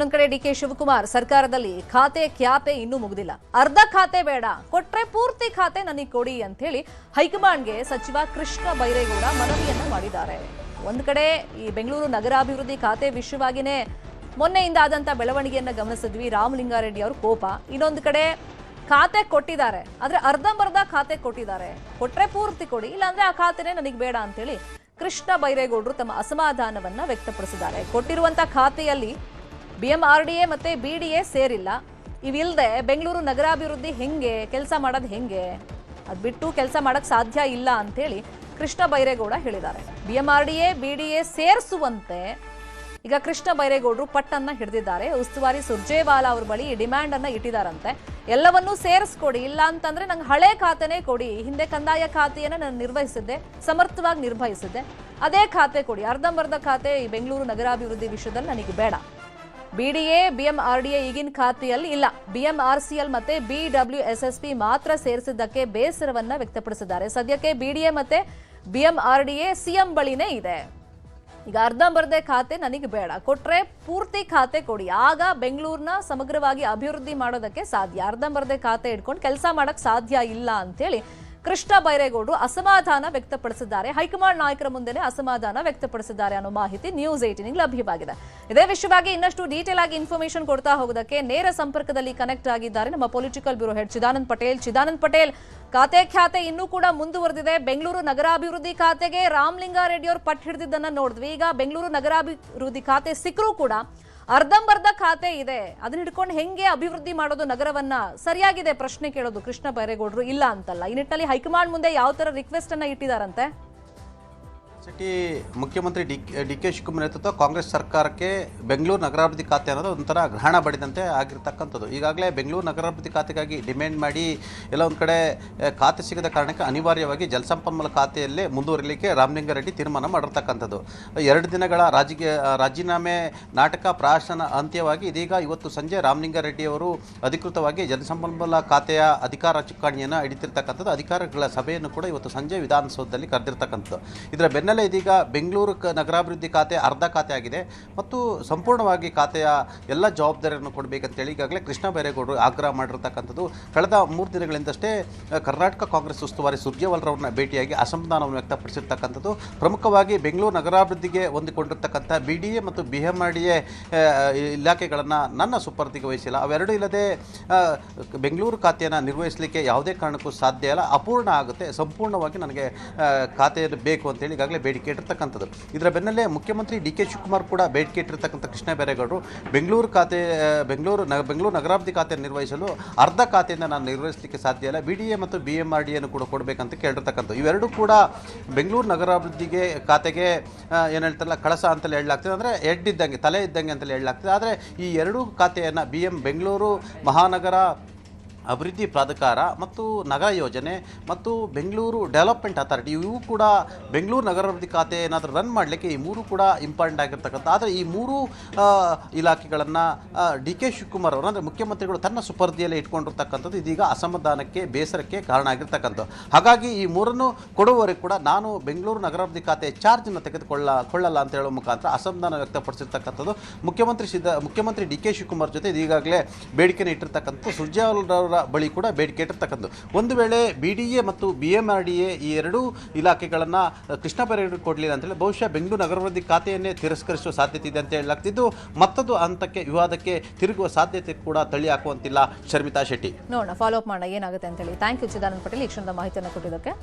ಇನ್ನೊಂದು ಕಡೆ ಡಿಕೆ ಶಿವಕುಮಾರ್ ಸರ್ಕಾರದಲ್ಲಿ ಖಾತೆ ಕ್ಯಾತೆ ಇನ್ನೂ ಮುಗಿದಿಲ್ಲ. ಅರ್ಧ ಖಾತೆ ಬೇಡ, ಕೊಟ್ರೆ ಪೂರ್ತಿ ಖಾತೆ ನನಗೆ ಕೊಡಿ ಅಂತ ಹೇಳಿ ಹೈಕಮಾಂಡ್ಗೆ ಸಚಿವ ಕೃಷ್ಣ ಬೈರೇಗೌಡ ಮನವಿಯನ್ನ ಮಾಡಿದ್ದಾರೆ. ಒಂದು ಕಡೆ ಈ ಬೆಂಗಳೂರು ನಗರಾಭಿವೃದ್ಧಿ ಖಾತೆ ವಿಷಯವಾಗಿನೇ ಮೊನ್ನೆಯಿಂದ ಆದಂತ ಬೆಳವಣಿಗೆಯನ್ನ ಗಮನಿಸಿದ್ವಿ. ರಾಮಲಿಂಗಾರೆಡ್ಡಿ ಅವರು ಕೋಪ. ಇನ್ನೊಂದು ಕಡೆ ಖಾತೆ ಕೊಟ್ಟಿದ್ದಾರೆ, ಆದ್ರೆ ಅರ್ಧಂಬರ್ಧ ಖಾತೆ ಕೊಟ್ಟಿದ್ದಾರೆ. ಕೊಟ್ರೆ ಪೂರ್ತಿ ಕೊಡಿ, ಇಲ್ಲಾಂದ್ರೆ ಆ ಖಾತೆನೇ ನನಗೆ ಬೇಡ ಅಂತೇಳಿ ಕೃಷ್ಣ ಬೈರೇಗೌಡರು ತಮ್ಮ ಅಸಮಾಧಾನವನ್ನ ವ್ಯಕ್ತಪಡಿಸಿದ್ದಾರೆ. ಕೊಟ್ಟಿರುವಂತ ಖಾತೆಯಲ್ಲಿ BMRDA ಮತ್ತೆ BDA ಸೇರಿಲ್ಲ. ಇವಿಲ್ಲದೆ ಬೆಂಗಳೂರು ನಗರಾಭಿವೃದ್ಧಿ ಹೆಂಗೆ ಕೆಲಸ ಮಾಡೋದು, ಹೆಂಗೆ ಅದು ಬಿಟ್ಟು ಕೆಲಸ ಮಾಡಕ್ ಸಾಧ್ಯ ಇಲ್ಲ ಅಂತೇಳಿ ಕೃಷ್ಣ ಬೈರೇಗೌಡ ಹೇಳಿದ್ದಾರೆ. BMRDA BDA ಸೇರಿಸುವಂತೆ ಈಗ ಕೃಷ್ಣ ಬೈರೇಗೌಡರು ಪಟ್ಟನ್ನ ಹಿಡಿದಿದ್ದಾರೆ. ಉಸ್ತುವಾರಿ ಸುರ್ಜೇವಾಲಾ ಅವ್ರ ಬಳಿ ಡಿಮ್ಯಾಂಡ್ ಅನ್ನ ಇಟ್ಟಿದ್ದಾರಂತೆ. ಎಲ್ಲವನ್ನೂ ಸೇರಿಸ್ಕೊಡಿ, ಇಲ್ಲ ಅಂತಂದ್ರೆ ನಂಗೆ ಹಳೆ ಖಾತೆನೇ ಕೊಡಿ. ಹಿಂದೆ ಕಂದಾಯ ಖಾತೆಯನ್ನ ನಾನು ನಿರ್ವಹಿಸಿದ್ದೆ, ಸಮರ್ಥವಾಗಿ ನಿರ್ವಹಿಸಿದ್ದೆ, ಅದೇ ಖಾತೆ ಕೊಡಿ. ಅರ್ಧಂಬರ್ಧ ಖಾತೆ ಈ ಬೆಂಗಳೂರು ನಗರಾಭಿವೃದ್ಧಿ ವಿಷಯದಲ್ಲಿ ನನಗೆ ಬೇಡ. BDA BMRDA ಈಗಿನ ಖಾತೆಯಲ್ಲಿ ಇಲ್ಲ. BMRCL ಮತ್ತೆ BWSSP ಮಾತ್ರ ಸೇರಿಸಿದ್ದಕ್ಕೆ ಬೇಸರವನ್ನ ವ್ಯಕ್ತಪಡಿಸಿದ್ದಾರೆ. ಸದ್ಯಕ್ಕೆ BDA ಮತ್ತೆ BMRDA CM ಬಳಿನೇ ಇದೆ. ಈಗ ಅರ್ಧಂಬರ್ಧ ಖಾತೆ ನನಗೆ ಬೇಡ, ಕೊಟ್ರೆ ಪೂರ್ತಿ ಖಾತೆ ಕೊಡಿ, ಆಗ ಬೆಂಗಳೂರನ್ನ ಸಮಗ್ರವಾಗಿ ಅಭಿವೃದ್ಧಿ ಮಾಡೋದಕ್ಕೆ ಸಾಧ್ಯ. ಅರ್ಧಂಬರ್ಧ ಖಾತೆ ಇಟ್ಕೊಂಡು ಕೆಲಸ ಮಾಡಕ್ ಸಾಧ್ಯ ಇಲ್ಲ ಅಂತೇಳಿ ಕೃಷ್ಣ ಬೈರೇಗೌಡರು ಅಸಮಾಧಾನ ವ್ಯಕ್ತಪಡಿಸಿದ್ದಾರೆ. ಹೈಕಮಾಂಡ್ ನಾಯಕರ ಮುಂದೆನೆ ಅಸಮಾಧಾನ ವ್ಯಕ್ತಪಡಿಸಿದ್ದಾರೆ ಅನ್ನೋ ಮಾಹಿತಿ ನ್ಯೂಸ್ 18 ಲಭ್ಯವಾಗಿದೆ. ಇದೇ ವಿಷಯವಾಗಿ ಇನ್ನಷ್ಟು ಡೀಟೇಲ್ ಆಗಿ ಇನ್ಫಾರ್ಮೇಶನ್ ಕೊಡ್ತಾ ಹೋಗೋದಕ್ಕೆ ನೇರ ಸಂಪರ್ಕದಲ್ಲಿ ಕನೆಕ್ಟ್ ಆಗಿದ್ದಾರೆ ನಮ್ಮ political bureau head Chidanand Patel. Chidanand Patel, ಖಾತೆ ಖ್ಯಾತೆ ಇನ್ನೂ ಕೂಡ ಮುಂದುವರೆದಿದೆ. ಬೆಂಗಳೂರು ನಗರಾಭಿವೃದ್ಧಿ ಖಾತೆಗೆ ರಾಮಲಿಂಗಾರೆಡ್ಡಿ ಅವರು ಪಟ್ಟು ಹಿಡಿದಿದ್ದನ್ನ ನೋಡಿದ್ವಿ. ಈಗ ಬೆಂಗಳೂರು ನಗರಾಭಿವೃದ್ಧಿ ಖಾತೆ ಸಿಕ್ಕರೂ ಕೂಡ ಅರ್ಧಂಬರ್ಧ ಖಾತೆ ಇದೆ. ಅದನ್ನ ಹಿಡ್ಕೊಂಡು ಹೆಂಗೆ ಅಭಿವೃದ್ಧಿ ಮಾಡೋದು ನಗರವನ್ನ, ಸರಿಯಾಗಿದೆ ಪ್ರಶ್ನೆ ಕೇಳೋದು ಕೃಷ್ಣ ಬೈರೇಗೌಡರು, ಇಲ್ಲ ಅಂತಲ್ಲ. ಈ ನಿಟ್ಟಿನಲ್ಲಿ ಹೈಕಮಾಂಡ್ ಮುಂದೆ ಯಾವ ತರ ರಿಕ್ವೆಸ್ಟ್ ಅನ್ನ ಇಟ್ಟಿದಾರಂತೆ? ಸಿಟಿ ಮುಖ್ಯಮಂತ್ರಿ ಡಿ.ಕೆ. ಶಿವಕುಮಾರ್ ನೇತೃತ್ವ ಕಾಂಗ್ರೆಸ್ ಸರ್ಕಾರಕ್ಕೆ ಬೆಂಗಳೂರು ನಗರಾಭಿವೃದ್ಧಿ ಖಾತೆ ಅನ್ನೋದು ಒಂಥರ ಗ್ರಹಣ ಬಡಿದಂತೆ ಆಗಿರ್ತಕ್ಕಂಥದ್ದು. ಈಗಾಗಲೇ ಬೆಂಗಳೂರು ನಗರಾಭಿವೃದ್ಧಿ ಖಾತೆಗಾಗಿ ಡಿಮ್ಯಾಂಡ್ ಮಾಡಿ ಎಲ್ಲ ಒಂದು ಕಡೆ ಖಾತೆ ಸಿಗದ ಕಾರಣಕ್ಕೆ ಅನಿವಾರ್ಯವಾಗಿ ಜಲಸಂಪನ್ಮೂಲ ಖಾತೆಯಲ್ಲೇ ಮುಂದುವರಿಲಿಕ್ಕೆ ರಾಮಲಿಂಗಾರೆಡ್ಡಿ ತೀರ್ಮಾನ ಮಾಡಿರ್ತಕ್ಕಂಥದ್ದು. 2 ದಿನಗಳ ರಾಜೀನಾಮೆ ನಾಟಕ ಪ್ರಾಶನ ಅಂತ್ಯವಾಗಿ ಇದೀಗ ಇವತ್ತು ಸಂಜೆ ರಾಮಲಿಂಗಾರೆಡ್ಡಿ ಅವರು ಅಧಿಕೃತವಾಗಿ ಜಲಸಂಪನ್ಮೂಲ ಖಾತೆಯ ಅಧಿಕಾರ ಚುಕ್ಕಾಣಿಯನ್ನು ಹಿಡಿತಿರ್ತಕ್ಕಂಥದ್ದು. ಅಧಿಕಾರಿಗಳ ಸಭೆಯನ್ನು ಕೂಡ ಇವತ್ತು ಸಂಜೆ ವಿಧಾನಸೌಧದಲ್ಲಿ ಕರೆದಿರ್ತಕ್ಕಂಥದ್ದು. ಇದರ ಬೆನ್ನಲ್ಲೇ ಇದೀಗ ಬೆಂಗಳೂರು ನಗರಾಭಿವೃದ್ಧಿ ಖಾತೆ ಅರ್ಧ ಖಾತೆ ಆಗಿದೆ ಮತ್ತು ಸಂಪೂರ್ಣವಾಗಿ ಖಾತೆಯ ಎಲ್ಲ ಜವಾಬ್ದಾರಿಯನ್ನು ಕೊಡಬೇಕಂತೇಳಿ ಈಗಾಗಲೇ ಕೃಷ್ಣ ಬೈರೇಗೌಡರು ಆಗ್ರಹ ಮಾಡಿರ್ತಕ್ಕಂಥದ್ದು. ಕಳೆದ 3 ದಿನಗಳಿಂದಷ್ಟೇ ಕರ್ನಾಟಕ ಕಾಂಗ್ರೆಸ್ ಉಸ್ತುವಾರಿ ಸುರ್ಜೇವಾಲಾರವ್ರನ್ನ ಭೇಟಿಯಾಗಿ ಅಸಮಾಧಾನವನ್ನು ವ್ಯಕ್ತಪಡಿಸಿರ್ತಕ್ಕಂಥದ್ದು. ಪ್ರಮುಖವಾಗಿ ಬೆಂಗಳೂರು ನಗರಾಭಿವೃದ್ಧಿಗೆ ಹೊಂದಿಕೊಂಡಿರ್ತಕ್ಕಂಥ BDA ಮತ್ತು BMRDA ಇಲಾಖೆಗಳನ್ನು ನನ್ನ ಸುಪರ್ದಿಗೆ ವಹಿಸಿಲ್ಲ. ಅವೆರಡೂ ಇಲ್ಲದೆ ಬೆಂಗಳೂರು ಖಾತೆಯನ್ನು ನಿರ್ವಹಿಸಲಿಕ್ಕೆ ಯಾವುದೇ ಕಾರಣಕ್ಕೂ ಸಾಧ್ಯ ಇಲ್ಲ, ಅಪೂರ್ಣ ಆಗುತ್ತೆ, ಸಂಪೂರ್ಣವಾಗಿ ನನಗೆ ಖಾತೆಯನ್ನು ಬೇಕು ಅಂತೇಳಿ ಈಗಾಗಲೇ ಬೇಡಿಕೆ ಇಟ್ಟಿರ್ತಕ್ಕಂಥದ್ದು. ಇದರ ಬೆನ್ನಲ್ಲೇ ಮುಖ್ಯಮಂತ್ರಿ ಡಿ.ಕೆ. ಶಿವಕುಮಾರ್ ಕೂಡ ಬೇಡಿಕೆ ಇಟ್ಟಿರ್ತಕ್ಕಂಥ ಕೃಷ್ಣ ಬೈರೇಗೌಡರು ಬೆಂಗಳೂರು ನಗರಾಭಿವೃದ್ಧಿ ಖಾತೆಯನ್ನು ನಿರ್ವಹಿಸಲು ಅರ್ಧ ಖಾತೆಯಿಂದ ನಾನು ನಿರ್ವಹಿಸಲಿಕ್ಕೆ ಸಾಧ್ಯ ಇಲ್ಲ, BDA ಮತ್ತು BMRDA ಕೂಡ ಕೊಡಬೇಕಂತ ಕೇಳಿರ್ತಕ್ಕಂಥದ್ದು. ಇವೆರಡೂ ಕೂಡ ಬೆಂಗಳೂರು ನಗರಾಭಿವೃದ್ಧಿಗೆ ಖಾತೆಗೆ ಏನು ಹೇಳ್ತಾರಲ್ಲ ಕಳಸ ಅಂತಲೇ ಹೇಳಲಾಗ್ತದೆ, ಅಂದರೆ ಹೆಡ್ ಇದ್ದಂಗೆ, ತಲೆ ಇದ್ದಂಗೆ ಅಂತಲೇ ಹೇಳಲಾಗ್ತದೆ. ಆದರೆ ಈ ಎರಡೂ ಖಾತೆಯನ್ನು ಬೆಂಗಳೂರು ಮಹಾನಗರ ಅಭಿವೃದ್ಧಿ ಪ್ರಾಧಿಕಾರ ಮತ್ತು ನಗರ ಯೋಜನೆ ಮತ್ತು ಬೆಂಗಳೂರು ಡೆವಲಪ್ಮೆಂಟ್ ಅಥಾರಿಟಿ ಇವು ಕೂಡ ಬೆಂಗಳೂರು ನಗರಾಭಿವೃದ್ಧಿ ಖಾತೆ ಏನಾದರೂ ರನ್ ಮಾಡಲಿಕ್ಕೆ ಈ 3 ಕೂಡ ಇಂಪಾರ್ಟೆಂಟ್ ಆಗಿರ್ತಕ್ಕಂಥ. ಆದರೆ ಈ 3 ಇಲಾಖೆಗಳನ್ನು ಡಿ.ಕೆ. ಶಿವಕುಮಾರ್ ಅವರು ಅಂದರೆ ಮುಖ್ಯಮಂತ್ರಿಗಳು ತನ್ನ ಸುಪರ್ದಿಯಲ್ಲಿ ಇಟ್ಕೊಂಡಿರ್ತಕ್ಕಂಥದ್ದು ಇದೀಗ ಅಸಮಾಧಾನಕ್ಕೆ, ಬೇಸರಕ್ಕೆ ಕಾರಣ ಆಗಿರ್ತಕ್ಕಂಥದ್ದು. ಹಾಗಾಗಿ ಈ 3 ಕೊಡುವವರೆಗೆ ಕೂಡ ನಾನು ಬೆಂಗಳೂರು ನಗರಾಭಿವೃದ್ಧಿ ಖಾತೆ ಚಾರ್ಜನ್ನು ತೆಗೆದುಕೊಳ್ಳಲ್ಲ ಅಂತ ಹೇಳೋ ಮುಖಾಂತರ ಅಸಮಾಧಾನ ವ್ಯಕ್ತಪಡಿಸಿರ್ತಕ್ಕಂಥದ್ದು. ಮುಖ್ಯಮಂತ್ರಿ ಡಿ.ಕೆ. ಶಿವಕುಮಾರ್ ಜೊತೆ ಈಗಾಗಲೇ ಬೇಡಿಕೆಯನ್ನು ಇಟ್ಟಿರ್ತಕ್ಕಂಥ ಸುರ್ಜೇವಾಲಾ ಬಳಿ ಕೂಡ ಬೇಡಿಕೆ ಇಟ್ಟಿರ್ತಕ್ಕಂಥದ್ದು. ಒಂದು ವೇಳೆ BDA ಮತ್ತು BMRDA ಈ 2 ಇಲಾಖೆಗಳನ್ನು ಕೃಷ್ಣ ಬೈರೇಗೌಡರು ಕೊಡಲಿಲ್ಲ ಅಂತೇಳಿ ಬಹುಶಃ ಬೆಂಗಳೂರು ನಗರಾಭಿವೃದ್ಧಿ ಖಾತೆಯನ್ನೇ ತಿರಸ್ಕರಿಸುವ ಸಾಧ್ಯತೆ ಇದೆ ಅಂತ ಹೇಳಲಾಗ್ತಿದ್ದು, ಮತ್ತೊಂದು ಹಂತಕ್ಕೆ ವಿವಾದಕ್ಕೆ ತಿರುಗುವ ಸಾಧ್ಯತೆ ಕೂಡ ತಳ್ಳಿ ಹಾಕುವಂತಿಲ್ಲ. ಶರ್ಮಿತಾ ಶೆಟ್ಟಿ, ನೋಡೋಣ, ಫಾಲೋ ಅಪ್ ಮಾಡೋಣ ಏನಾಗುತ್ತೆ ಅಂತೇಳಿ. ಥ್ಯಾಂಕ್ ಯು ಚಿದಾನಂದ್ ಪಟೇಲ್, ಈ ಕ್ಷಣದ ಮಾಹಿತಿಯನ್ನು ಕೊಟ್ಟಿದ್ದಕ್ಕೆ.